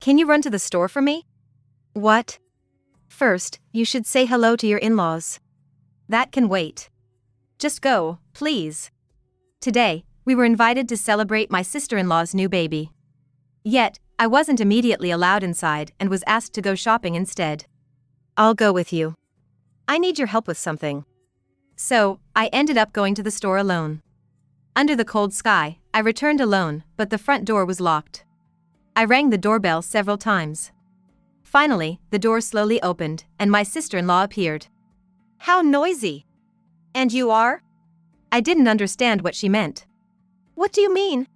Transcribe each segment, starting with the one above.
Can you run to the store for me? What? First, you should say hello to your in-laws. That can wait. Just go, please. Today, we were invited to celebrate my sister-in-law's new baby. Yet, I wasn't immediately allowed inside and was asked to go shopping instead. I'll go with you. I need your help with something. So, I ended up going to the store alone. Under the cold sky, I returned alone, but the front door was locked. I rang the doorbell several times. Finally, the door slowly opened, and my sister-in-law appeared. How noisy! And you are? I didn't understand what she meant. What do you mean?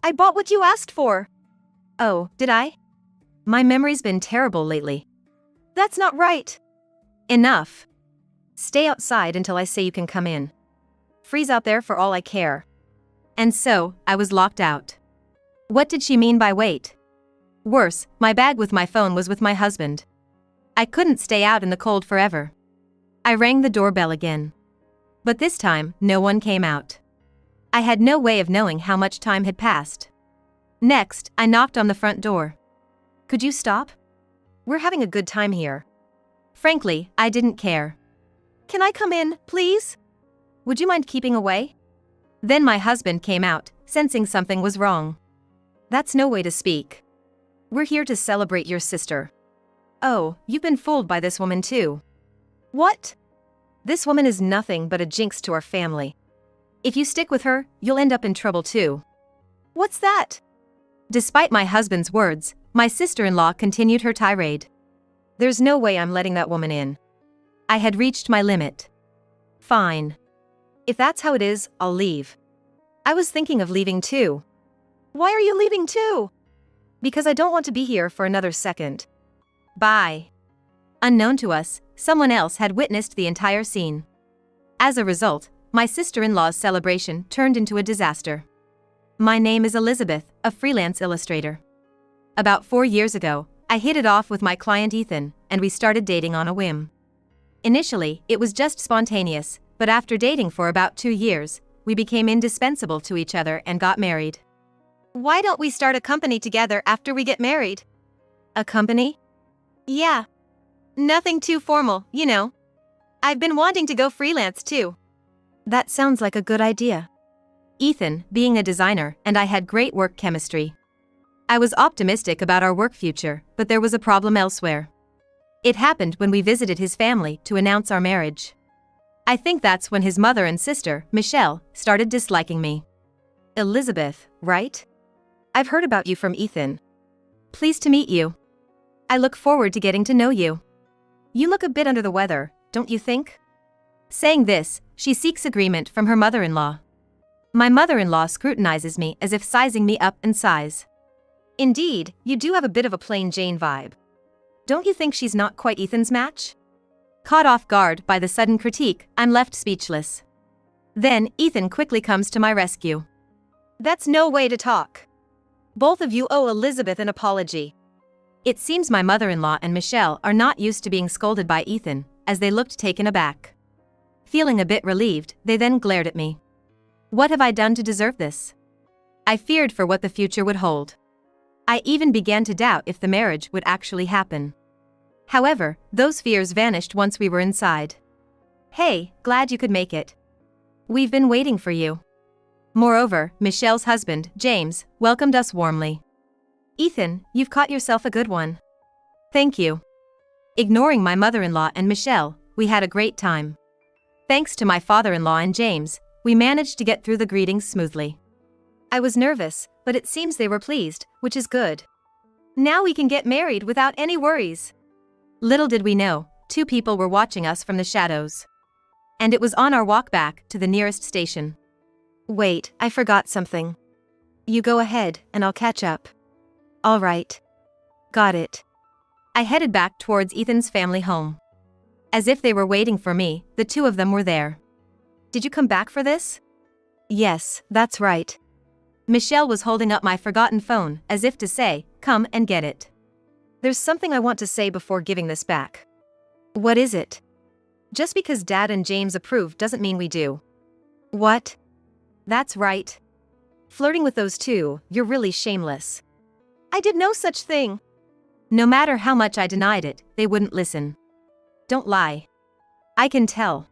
I bought what you asked for. Oh, did I? My memory's been terrible lately. That's not right. Enough. Stay outside until I say you can come in. Freeze out there for all I care. And so, I was locked out. What did she mean by wait? Worse, my bag with my phone was with my husband. I couldn't stay out in the cold forever. I rang the doorbell again. But this time, no one came out. I had no way of knowing how much time had passed. Next, I knocked on the front door. Could you stop? We're having a good time here. Frankly, I didn't care. Can I come in, please? Would you mind keeping away? Then my husband came out, sensing something was wrong. That's no way to speak. We're here to celebrate your sister. Oh, you've been fooled by this woman too. What? This woman is nothing but a jinx to our family. If you stick with her, you'll end up in trouble too. What's that? Despite my husband's words, my sister-in-law continued her tirade. There's no way I'm letting that woman in. I had reached my limit. Fine. If that's how it is, I'll leave. I was thinking of leaving too. Why are you leaving too? Because I don't want to be here for another second. Bye. Unknown to us, someone else had witnessed the entire scene. As a result, my sister-in-law's celebration turned into a disaster. My name is Elizabeth, a freelance illustrator. About 4 years ago, I hit it off with my client Ethan, and we started dating on a whim. Initially, it was just spontaneous, but after dating for about 2 years, we became indispensable to each other and got married. Why don't we start a company together after we get married? A company? Yeah. Nothing too formal, you know. I've been wanting to go freelance too. That sounds like a good idea. Ethan, being a designer, and I had great work chemistry. I was optimistic about our work future, but there was a problem elsewhere. It happened when we visited his family to announce our marriage. I think that's when his mother and sister, Michelle, started disliking me. Elizabeth, right? I've heard about you from Ethan. Pleased to meet you. I look forward to getting to know you. You look a bit under the weather, don't you think? Saying this, she seeks agreement from her mother-in-law. My mother-in-law scrutinizes me as if sizing me up and size. Indeed, you do have a bit of a plain Jane vibe. Don't you think she's not quite Ethan's match? Caught off guard by the sudden critique, I'm left speechless. Then, Ethan quickly comes to my rescue. That's no way to talk. Both of you owe Elizabeth an apology. It seems my mother-in-law and Michelle are not used to being scolded by Ethan, as they looked taken aback. Feeling a bit relieved, they then glared at me. What have I done to deserve this? I feared for what the future would hold. I even began to doubt if the marriage would actually happen. However, those fears vanished once we were inside. Hey, glad you could make it. We've been waiting for you. Moreover, Michelle's husband, James, welcomed us warmly. Ethan, you've caught yourself a good one. Thank you. Ignoring my mother-in-law and Michelle, we had a great time. Thanks to my father-in-law and James, we managed to get through the greetings smoothly. I was nervous, but it seems they were pleased, which is good. Now we can get married without any worries. Little did we know, 2 people were watching us from the shadows. And it was on our walk back to the nearest station. Wait, I forgot something. You go ahead, and I'll catch up. All right. Got it. I headed back towards Ethan's family home. As if they were waiting for me, the 2 of them were there. Did you come back for this? Yes, that's right. Michelle was holding up my forgotten phone, as if to say, come and get it. There's something I want to say before giving this back. What is it? Just because Dad and James approve doesn't mean we do. What? That's right. Flirting with those 2, you're really shameless. I did no such thing. No matter how much I denied it, they wouldn't listen. Don't lie. I can tell.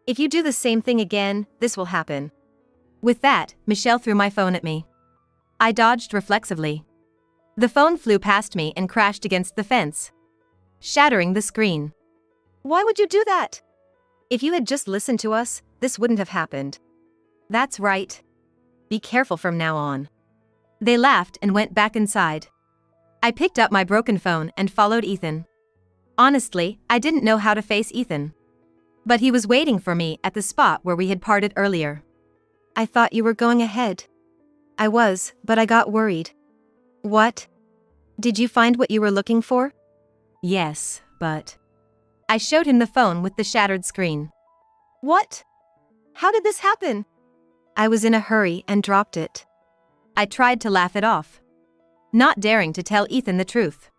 If you do the same thing again, this will happen. With that, Michelle threw my phone at me. I dodged reflexively. The phone flew past me and crashed against the fence, shattering the screen. Why would you do that? If you had just listened to us, this wouldn't have happened. That's right. Be careful from now on. They laughed and went back inside. I picked up my broken phone and followed Ethan. Honestly, I didn't know how to face Ethan. But he was waiting for me at the spot where we had parted earlier. I thought you were going ahead. I was, but I got worried. What? Did you find what you were looking for? Yes, but... I showed him the phone with the shattered screen. What? How did this happen? I was in a hurry and dropped it. I tried to laugh it off, not daring to tell Ethan the truth.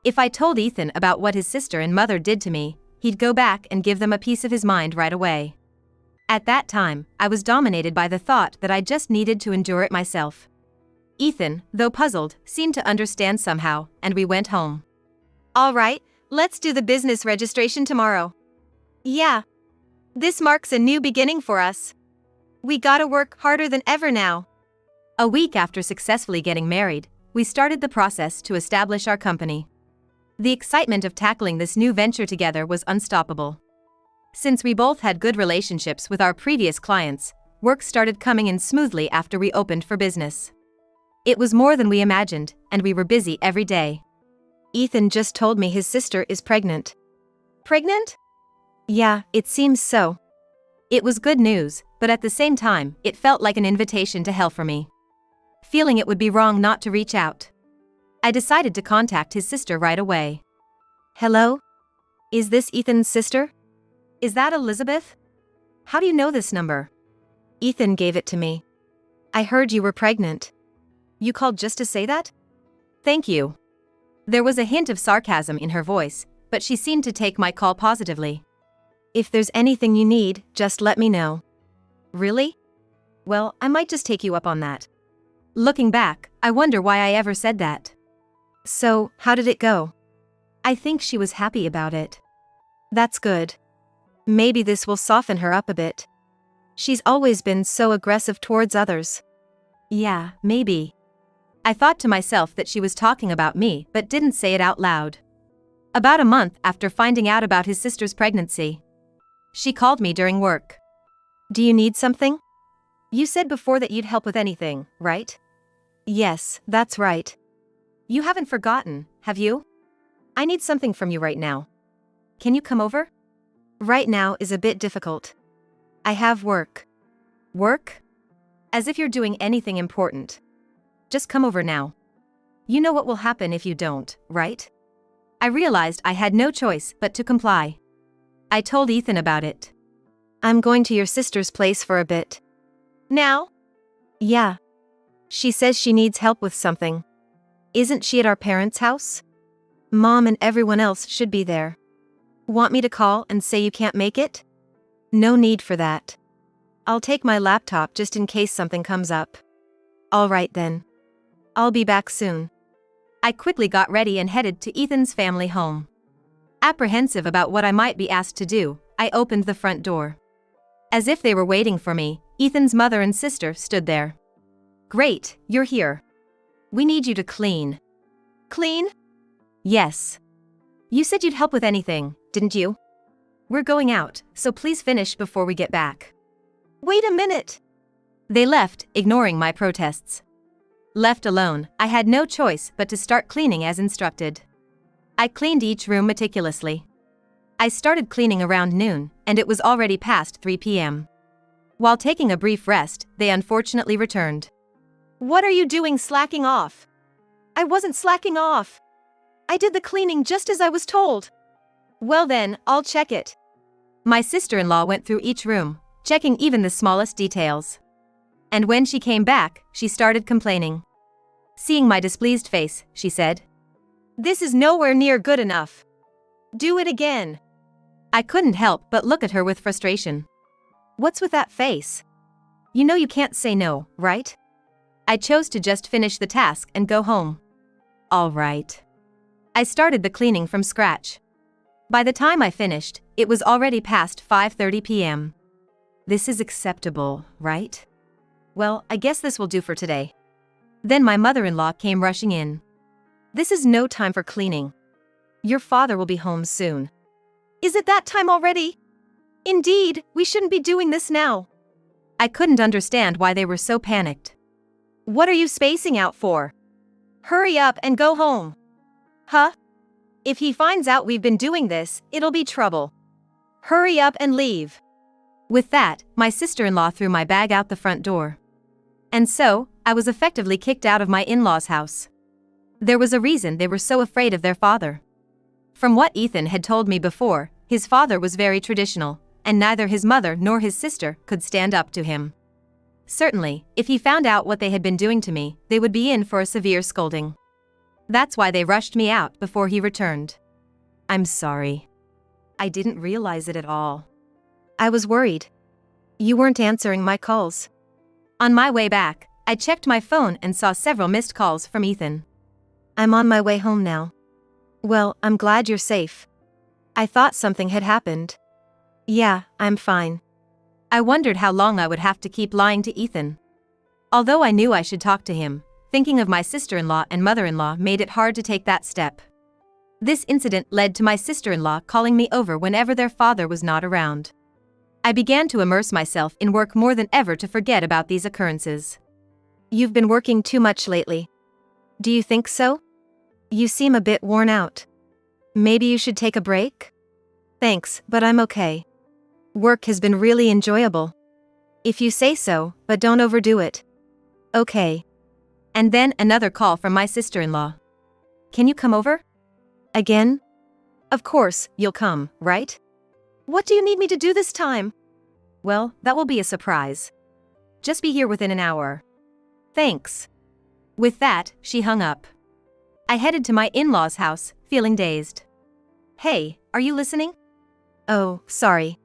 If I told Ethan about what his sister and mother did to me, he'd go back and give them a piece of his mind right away. At that time, I was dominated by the thought that I just needed to endure it myself. Ethan, though puzzled, seemed to understand somehow, and we went home. All right, let's do the business registration tomorrow. Yeah. This marks a new beginning for us. We gotta work harder than ever now. A week after successfully getting married, we started the process to establish our company. The excitement of tackling this new venture together was unstoppable. Since we both had good relationships with our previous clients, work started coming in smoothly after we opened for business. It was more than we imagined, and we were busy every day. Ethan just told me his sister is pregnant. Pregnant? Yeah, it seems so. It was good news, but at the same time, it felt like an invitation to hell for me. Feeling it would be wrong not to reach out, I decided to contact his sister right away. Hello? Is this Ethan's sister? Is that Elizabeth? How do you know this number? Ethan gave it to me. I heard you were pregnant. You called just to say that? Thank you. There was a hint of sarcasm in her voice, but she seemed to take my call positively. If there's anything you need, just let me know. Really? Well, I might just take you up on that. Looking back, I wonder why I ever said that. So, how did it go? I think she was happy about it. That's good. Maybe this will soften her up a bit. She's always been so aggressive towards others. Yeah, maybe. I thought to myself that she was talking about me but didn't say it out loud. About a month after finding out about his sister's pregnancy, she called me during work. Do you need something? You said before that you'd help with anything, right? Yes, that's right. You haven't forgotten, have you? I need something from you right now. Can you come over? Right now is a bit difficult. I have work. Work? As if you're doing anything important. Just come over now. You know what will happen if you don't, right? I realized I had no choice but to comply. I told Ethan about it. I'm going to your sister's place for a bit. Now? Yeah. She says she needs help with something. Isn't she at our parents' house? Mom and everyone else should be there. Want me to call and say you can't make it? No need for that. I'll take my laptop just in case something comes up. All right then. I'll be back soon. I quickly got ready and headed to Ethan's family home. Apprehensive about what I might be asked to do, I opened the front door. As if they were waiting for me, Ethan's mother and sister stood there. Great, you're here. We need you to clean. Clean? Yes. You said you'd help with anything, didn't you? We're going out, so please finish before we get back. Wait a minute. They left, ignoring my protests. Left alone, I had no choice but to start cleaning as instructed. I cleaned each room meticulously. I started cleaning around noon, and it was already past 3 p.m. While taking a brief rest, they unfortunately returned. What are you doing slacking off? I wasn't slacking off. I did the cleaning just as I was told. Well then, I'll check it. My sister-in-law went through each room, checking even the smallest details. And when she came back, she started complaining. Seeing my displeased face, she said, "This is nowhere near good enough. Do it again." I couldn't help but look at her with frustration. What's with that face? You know you can't say no, right? I chose to just finish the task and go home. All right. I started the cleaning from scratch. By the time I finished, it was already past 5:30 p.m. This is acceptable, right? Well, I guess this will do for today. Then my mother-in-law came rushing in. This is no time for cleaning. Your father will be home soon. Is it that time already? Indeed, we shouldn't be doing this now. I couldn't understand why they were so panicked. What are you spacing out for? Hurry up and go home. Huh? If he finds out we've been doing this, it'll be trouble. Hurry up and leave. With that, my sister-in-law threw my bag out the front door. And so, I was effectively kicked out of my in-laws' house. There was a reason they were so afraid of their father. From what Ethan had told me before, his father was very traditional, and neither his mother nor his sister could stand up to him. Certainly, if he found out what they had been doing to me, they would be in for a severe scolding. That's why they rushed me out before he returned. I'm sorry. I didn't realize it at all. I was worried. You weren't answering my calls. On my way back, I checked my phone and saw several missed calls from Ethan. I'm on my way home now. Well, I'm glad you're safe. I thought something had happened. Yeah, I'm fine. I wondered how long I would have to keep lying to Ethan. Although I knew I should talk to him, thinking of my sister-in-law and mother-in-law made it hard to take that step. This incident led to my sister-in-law calling me over whenever their father was not around. I began to immerse myself in work more than ever to forget about these occurrences. You've been working too much lately. Do you think so? You seem a bit worn out. Maybe you should take a break? Thanks, but I'm okay. Work has been really enjoyable. If you say so, but don't overdo it. Okay. And then another call from my sister-in-law. Can you come over? Again? Of course, you'll come, right? What do you need me to do this time? Well, that will be a surprise. Just be here within an hour. Thanks. With that, she hung up. I headed to my in-laws' house, feeling dazed. Hey, are you listening? Oh, sorry.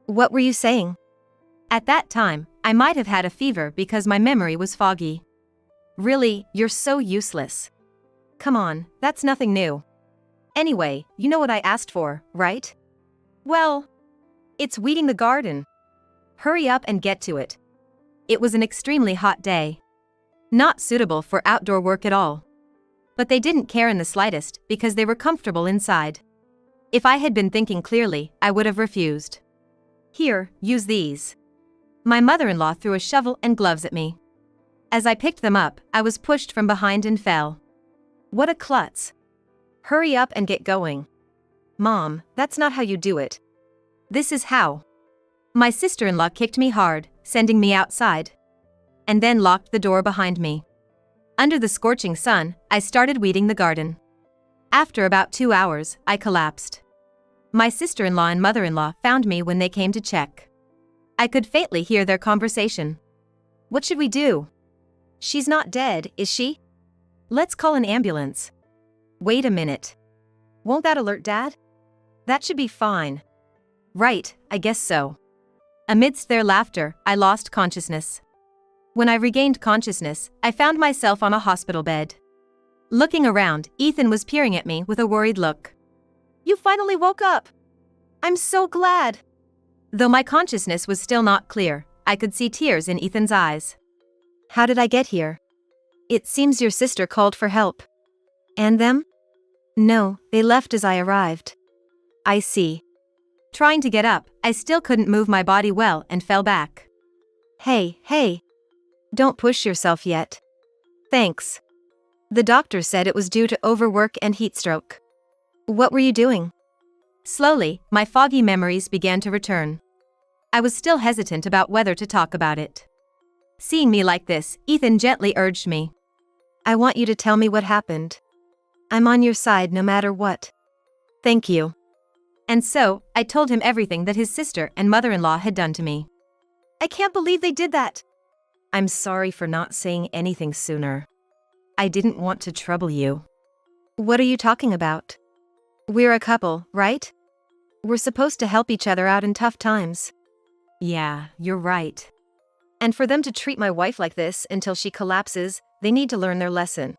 What were you saying? At that time, I might have had a fever because my memory was foggy. Really, you're so useless. Come on, that's nothing new. Anyway, you know what I asked for, right? Well, it's weeding the garden. Hurry up and get to it. It was an extremely hot day. Not suitable for outdoor work at all. But they didn't care in the slightest because they were comfortable inside. If I had been thinking clearly, I would have refused. Here, use these. My mother-in-law threw a shovel and gloves at me. As I picked them up, I was pushed from behind and fell. What a klutz. Hurry up and get going. Mom, that's not how you do it. This is how. My sister-in-law kicked me hard, sending me outside. And then locked the door behind me. Under the scorching sun, I started weeding the garden. After about 2 hours, I collapsed. My sister-in-law and mother-in-law found me when they came to check. I could faintly hear their conversation. What should we do? She's not dead, is she? Let's call an ambulance. Wait a minute. Won't that alert Dad? That should be fine. Right, I guess so. Amidst their laughter, I lost consciousness. When I regained consciousness, I found myself on a hospital bed. Looking around, Ethan was peering at me with a worried look. You finally woke up. I'm so glad. Though my consciousness was still not clear, I could see tears in Ethan's eyes. How did I get here? It seems your sister called for help. And them? No, they left as I arrived. I see. Trying to get up, I still couldn't move my body well and fell back. Hey. Don't push yourself yet. Thanks. The doctor said it was due to overwork and heat stroke. What were you doing? Slowly, my foggy memories began to return. I was still hesitant about whether to talk about it. Seeing me like this, Ethan gently urged me. I want you to tell me what happened. I'm on your side no matter what. Thank you. And so, I told him everything that his sister and mother-in-law had done to me. I can't believe they did that. I'm sorry for not saying anything sooner. I didn't want to trouble you. What are you talking about? We're a couple, right? We're supposed to help each other out in tough times. Yeah, you're right. And for them to treat my wife like this until she collapses, they need to learn their lesson.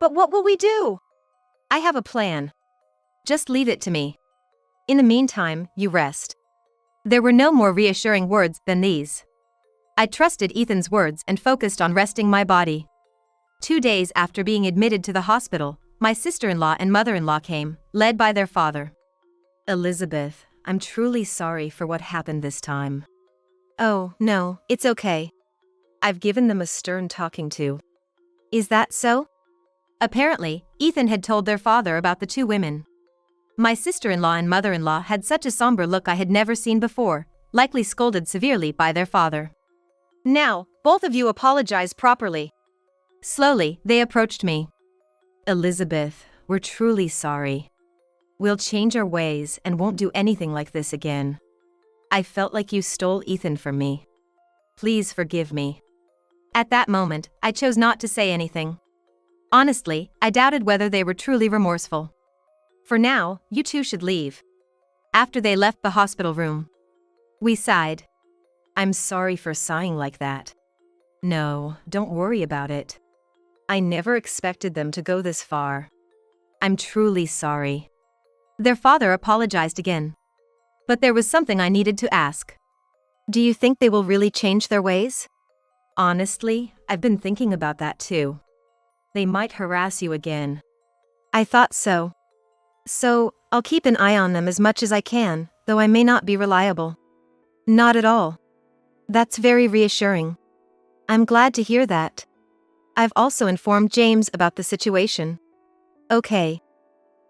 But what will we do? I have a plan. Just leave it to me. In the meantime, you rest. There were no more reassuring words than these. I trusted Ethan's words and focused on resting my body. 2 days after being admitted to the hospital, my sister-in-law and mother-in-law came, led by their father. Elizabeth, I'm truly sorry for what happened this time. Oh, no, it's okay. I've given them a stern talking to. Is that so? Apparently, Ethan had told their father about the 2 women. My sister-in-law and mother-in-law had such a somber look I had never seen before, likely scolded severely by their father. Now, both of you apologize properly. Slowly, they approached me. Elizabeth, we're truly sorry. We'll change our ways and won't do anything like this again. I felt like you stole Ethan from me. Please forgive me. At that moment, I chose not to say anything. Honestly, I doubted whether they were truly remorseful. For now, you two should leave. After they left the hospital room, we sighed. I'm sorry for sighing like that. No, don't worry about it. I never expected them to go this far. I'm truly sorry. Their father apologized again. But there was something I needed to ask. Do you think they will really change their ways? Honestly, I've been thinking about that too. They might harass you again. I thought so. So, I'll keep an eye on them as much as I can, though I may not be reliable. Not at all. That's very reassuring. I'm glad to hear that. I've also informed James about the situation. Okay.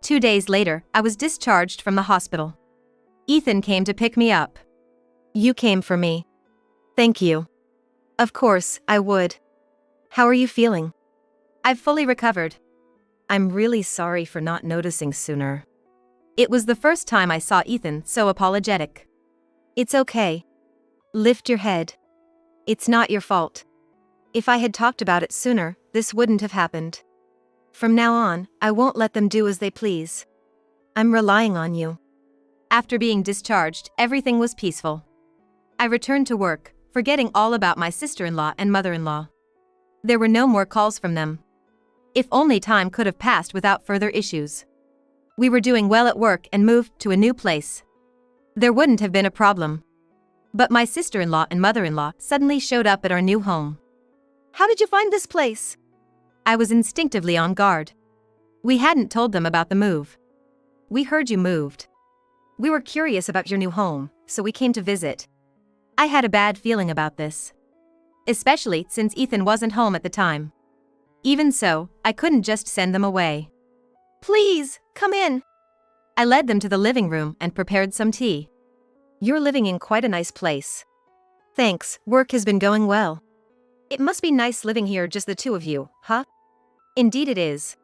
2 days later, I was discharged from the hospital. Ethan came to pick me up. You came for me. Thank you. Of course, I would. How are you feeling? I've fully recovered. I'm really sorry for not noticing sooner. It was the first time I saw Ethan so apologetic. It's okay. Lift your head. It's not your fault. If I had talked about it sooner, this wouldn't have happened. From now on, I won't let them do as they please. I'm relying on you. After being discharged, everything was peaceful. I returned to work, forgetting all about my sister-in-law and mother-in-law. There were no more calls from them. If only time could have passed without further issues. We were doing well at work and moved to a new place. There wouldn't have been a problem. But my sister-in-law and mother-in-law suddenly showed up at our new home. How did you find this place? I was instinctively on guard. We hadn't told them about the move. We heard you moved. We were curious about your new home, so we came to visit. I had a bad feeling about this. Especially since Ethan wasn't home at the time. Even so, I couldn't just send them away. Please, come in. I led them to the living room and prepared some tea. You're living in quite a nice place. Thanks, work has been going well. It must be nice living here just the 2 of you, huh? Indeed it is.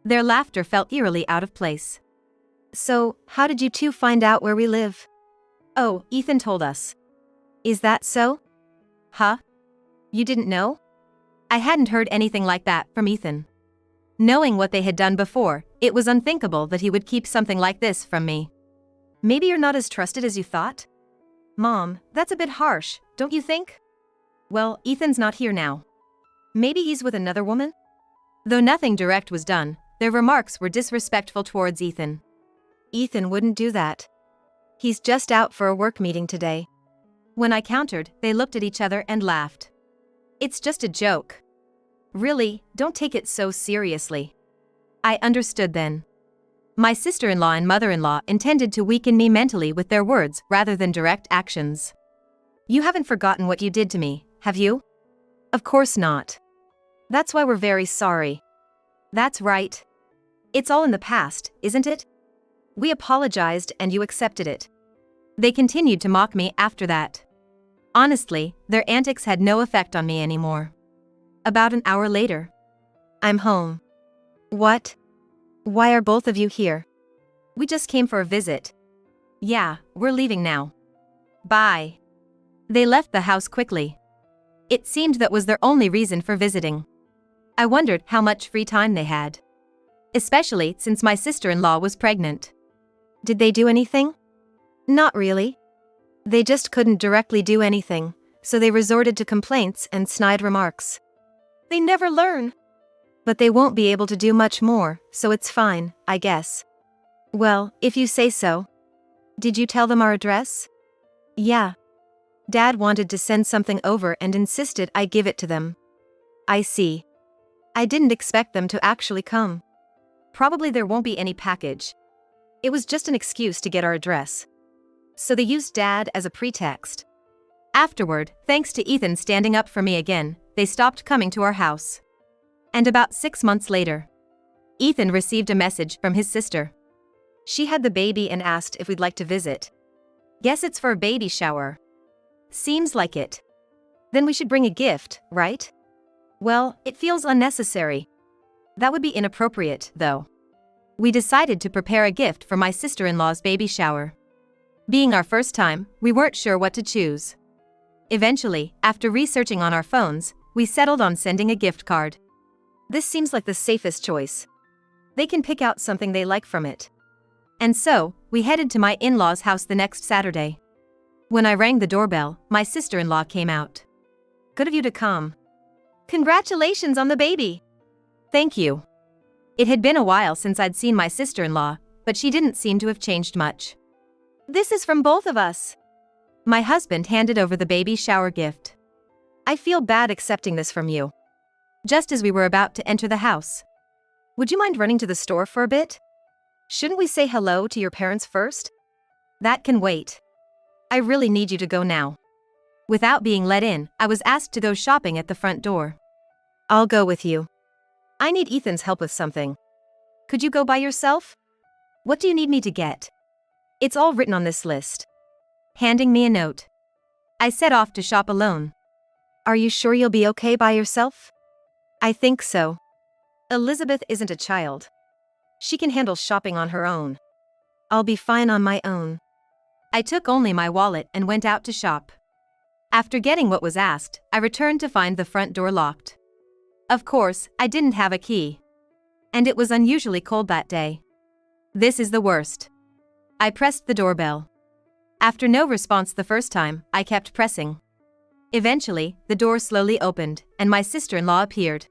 Their laughter felt eerily out of place. So, how did you 2 find out where we live? Oh, Ethan told us. Is that so? Huh? You didn't know? I hadn't heard anything like that from Ethan. Knowing what they had done before, it was unthinkable that he would keep something like this from me. Maybe you're not as trusted as you thought? Mom, that's a bit harsh, don't you think? Well, Ethan's not here now. Maybe he's with another woman? Though nothing direct was done, their remarks were disrespectful towards Ethan. Ethan wouldn't do that. He's just out for a work meeting today. When I countered, they looked at each other and laughed. It's just a joke. Really, don't take it so seriously. I understood then. My sister-in-law and mother-in-law intended to weaken me mentally with their words rather than direct actions. You haven't forgotten what you did to me, have you? Of course not. That's why we're very sorry. That's right. It's all in the past, isn't it? We apologized and you accepted it. They continued to mock me after that. Honestly, their antics had no effect on me anymore. About an hour later. I'm home. What? Why are both of you here? We just came for a visit. Yeah, we're leaving now. Bye. They left the house quickly. It seemed that was their only reason for visiting. I wondered how much free time they had. Especially since my sister-in-law was pregnant. Did they do anything? Not really. They just couldn't directly do anything, so they resorted to complaints and snide remarks. They never learn. But they won't be able to do much more, so it's fine, I guess. Well, if you say so. Did you tell them our address? Yeah. Dad wanted to send something over and insisted I give it to them. I see. I didn't expect them to actually come. Probably there won't be any package. It was just an excuse to get our address. So they used Dad as a pretext. Afterward, thanks to Ethan standing up for me again, they stopped coming to our house. And about 6 months later, Ethan received a message from his sister. She had the baby and asked if we'd like to visit. Guess it's for a baby shower. Seems like it. Then we should bring a gift, right? Well, it feels unnecessary. That would be inappropriate, though. We decided to prepare a gift for my sister-in-law's baby shower. Being our first time, we weren't sure what to choose. Eventually, after researching on our phones, we settled on sending a gift card. This seems like the safest choice. They can pick out something they like from it. And so, we headed to my in-laws' house the next Saturday. When I rang the doorbell, my sister-in-law came out. Good of you to come. Congratulations on the baby. Thank you. It had been a while since I'd seen my sister-in-law, but she didn't seem to have changed much. This is from both of us. My husband handed over the baby shower gift. I feel bad accepting this from you. Just as we were about to enter the house. Would you mind running to the store for a bit? Shouldn't we say hello to your parents first? That can wait. I really need you to go now. Without being let in, I was asked to go shopping at the front door. I'll go with you. I need Ethan's help with something. Could you go by yourself? What do you need me to get? It's all written on this list. Handing me a note. I set off to shop alone. Are you sure you'll be okay by yourself? I think so. Elizabeth isn't a child. She can handle shopping on her own. I'll be fine on my own. I took only my wallet and went out to shop. After getting what was asked, I returned to find the front door locked. Of course, I didn't have a key. And it was unusually cold that day. This is the worst. I pressed the doorbell. After no response the first time, I kept pressing. Eventually, the door slowly opened, and my sister-in-law appeared.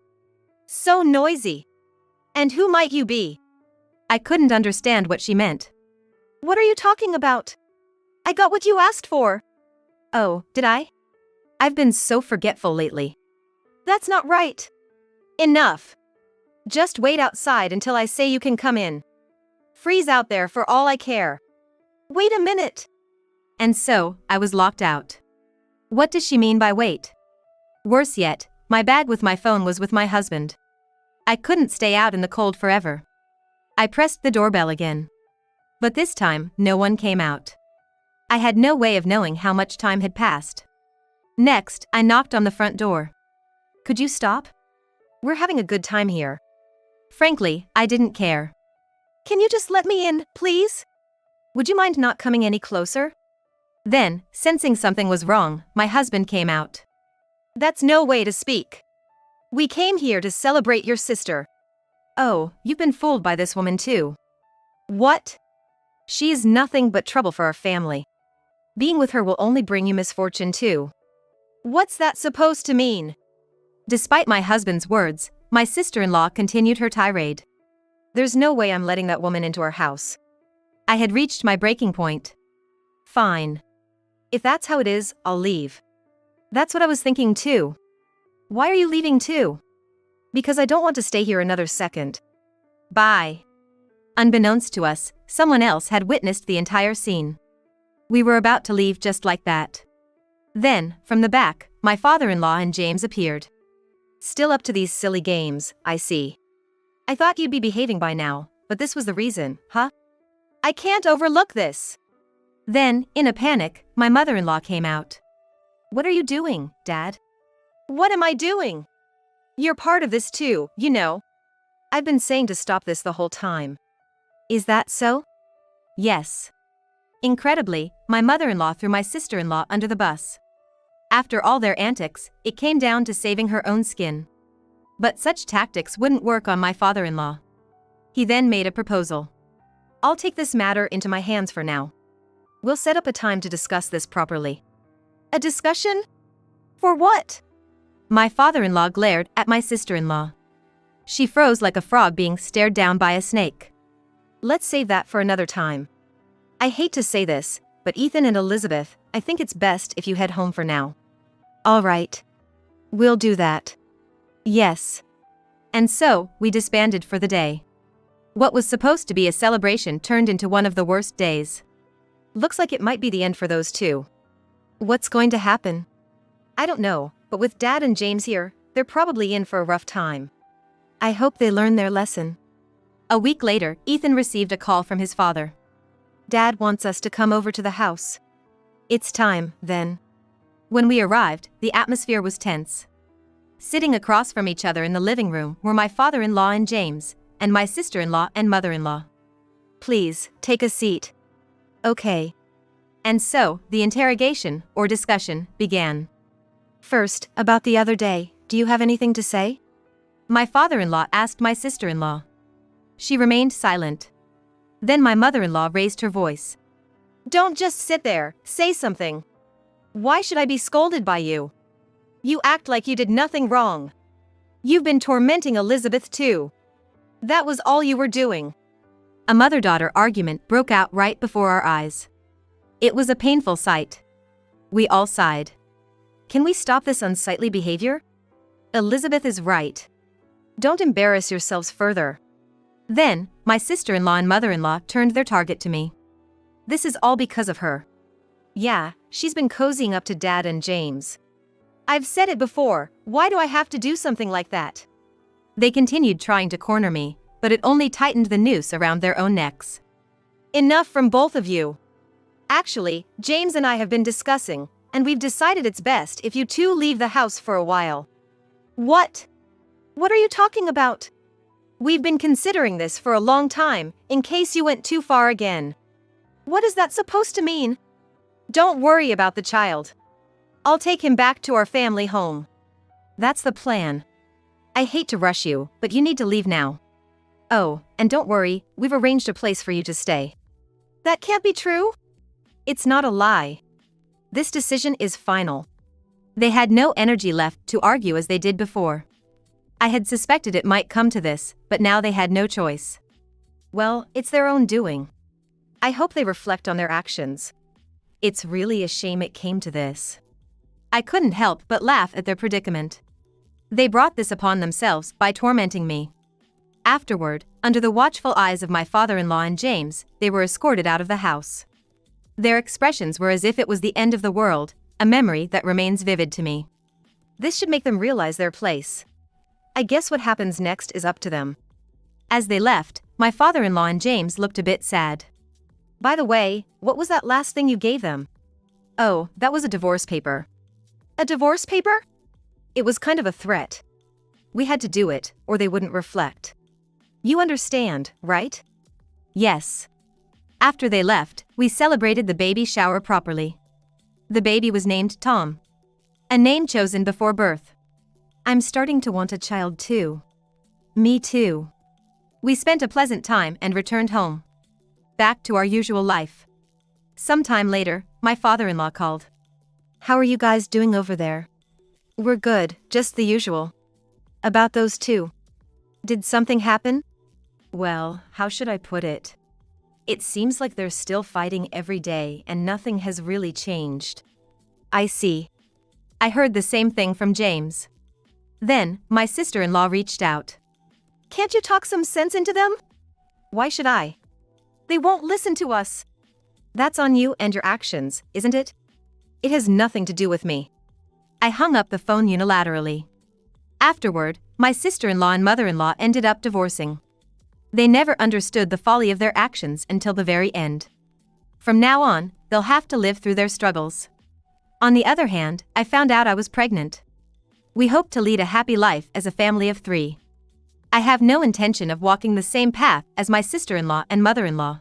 So noisy. And who might you be? I couldn't understand what she meant. What are you talking about? I got what you asked for. Oh, did I? I've been so forgetful lately. That's not right. Enough. Just wait outside until I say you can come in. Freeze out there for all I care. Wait a minute. And so, I was locked out. What does she mean by wait? Worse yet, my bag with my phone was with my husband. I couldn't stay out in the cold forever. I pressed the doorbell again. But this time, no one came out. I had no way of knowing how much time had passed. Next, I knocked on the front door. Could you stop? We're having a good time here. Frankly, I didn't care. Can you just let me in, please? Would you mind not coming any closer? Then, sensing something was wrong, my husband came out. That's no way to speak. We came here to celebrate your sister. Oh, you've been fooled by this woman too. What? She is nothing but trouble for our family. Being with her will only bring you misfortune too. What's that supposed to mean? Despite my husband's words, my sister-in-law continued her tirade. There's no way I'm letting that woman into our house. I had reached my breaking point. Fine. If that's how it is, I'll leave. That's what I was thinking too. Why are you leaving too? Because I don't want to stay here another second. Bye. Unbeknownst to us, someone else had witnessed the entire scene. We were about to leave just like that. Then, from the back, my father-in-law and James appeared. Still up to these silly games, I see. I thought you'd be behaving by now, but this was the reason, huh? I can't overlook this. Then, in a panic, my mother-in-law came out. What are you doing, Dad? What am I doing? You're part of this too, you know. I've been saying to stop this the whole time. Is that so? Yes. Incredibly, my mother-in-law threw my sister-in-law under the bus. After all their antics, it came down to saving her own skin. But such tactics wouldn't work on my father-in-law. He then made a proposal. I'll take this matter into my hands for now. We'll set up a time to discuss this properly. A discussion? For what? My father-in-law glared at my sister-in-law. She froze like a frog being stared down by a snake. Let's save that for another time. I hate to say this, but Ethan and Elizabeth, I think it's best if you head home for now. All right. We'll do that. Yes. And so, we disbanded for the day. What was supposed to be a celebration turned into one of the worst days. Looks like it might be the end for those two. What's going to happen? I don't know, but with Dad and James here, they're probably in for a rough time. I hope they learn their lesson. A week later, Ethan received a call from his father. Dad wants us to come over to the house. It's time, then. When we arrived, the atmosphere was tense. Sitting across from each other in the living room were my father-in-law and James, and my sister-in-law and mother-in-law. Please, take a seat. Okay. And so, the interrogation, or discussion, began. First, about the other day, do you have anything to say? My father-in-law asked my sister-in-law. She remained silent. Then my mother-in-law raised her voice. Don't just sit there, say something. Why should I be scolded by you? You act like you did nothing wrong. You've been tormenting Elizabeth too. That was all you were doing. A mother-daughter argument broke out right before our eyes. It was a painful sight. We all sighed. Can we stop this unsightly behavior? Elizabeth is right. Don't embarrass yourselves further. Then, my sister-in-law and mother-in-law turned their target to me. This is all because of her. Yeah, she's been cozying up to Dad and James. I've said it before, why do I have to do something like that? They continued trying to corner me, but it only tightened the noose around their own necks. Enough from both of you. Actually, James and I have been discussing, and we've decided it's best if you two leave the house for a while. What? What are you talking about? We've been considering this for a long time, in case you went too far again. What is that supposed to mean? Don't worry about the child. I'll take him back to our family home. That's the plan. I hate to rush you, but you need to leave now. Oh, and don't worry, we've arranged a place for you to stay. That can't be true? It's not a lie. This decision is final. They had no energy left to argue as they did before. I had suspected it might come to this, but now they had no choice. Well, it's their own doing. I hope they reflect on their actions. It's really a shame it came to this. I couldn't help but laugh at their predicament. They brought this upon themselves by tormenting me. Afterward, under the watchful eyes of my father-in-law and James, they were escorted out of the house. Their expressions were as if it was the end of the world, a memory that remains vivid to me. This should make them realize their place. I guess what happens next is up to them. As they left, my father-in-law and James looked a bit sad. By the way, what was that last thing you gave them? Oh, that was a divorce paper. A divorce paper? It was kind of a threat. We had to do it, or they wouldn't reflect. You understand, right? Yes. After they left, we celebrated the baby shower properly. The baby was named Tom. A name chosen before birth. I'm starting to want a child too. Me too. We spent a pleasant time and returned home. Back to our usual life. Sometime later, my father-in-law called. How are you guys doing over there? We're good, just the usual. About those two. Did something happen? Well, how should I put it? It seems like they're still fighting every day and nothing has really changed. I see. I heard the same thing from James. Then, my sister-in-law reached out. Can't you talk some sense into them? Why should I? They won't listen to us. That's on you and your actions, isn't it? It has nothing to do with me. I hung up the phone unilaterally. Afterward, my sister-in-law and mother-in-law ended up divorcing. They never understood the folly of their actions until the very end. From now on, they'll have to live through their struggles. On the other hand, I found out I was pregnant. We hope to lead a happy life as a family of 3. I have no intention of walking the same path as my sister-in-law and mother-in-law.